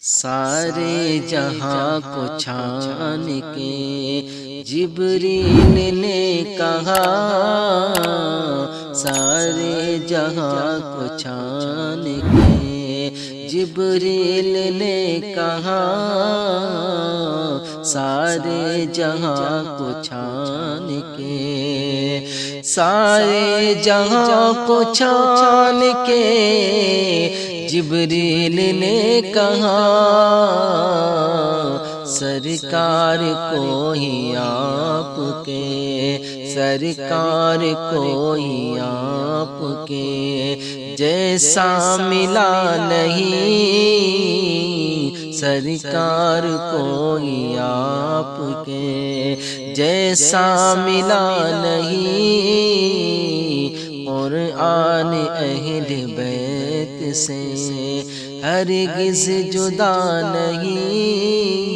سارے جہاں کو چھان کے جبریل نے کہا، سارے جہاں کو چھان کے جبریل نے کہا، سارے جہاں کو چھان کے، سارے جہاں کو چھان کے جبریل نے کہا، سرکار کو ہی آپ کے، سرکار کو ہی آپ کے جیسا ملا نہیں، سرکار کو ہی آپ کے جیسا ملا نہیں، قرآن اہل بیت سے ہرگز جدا نہیں،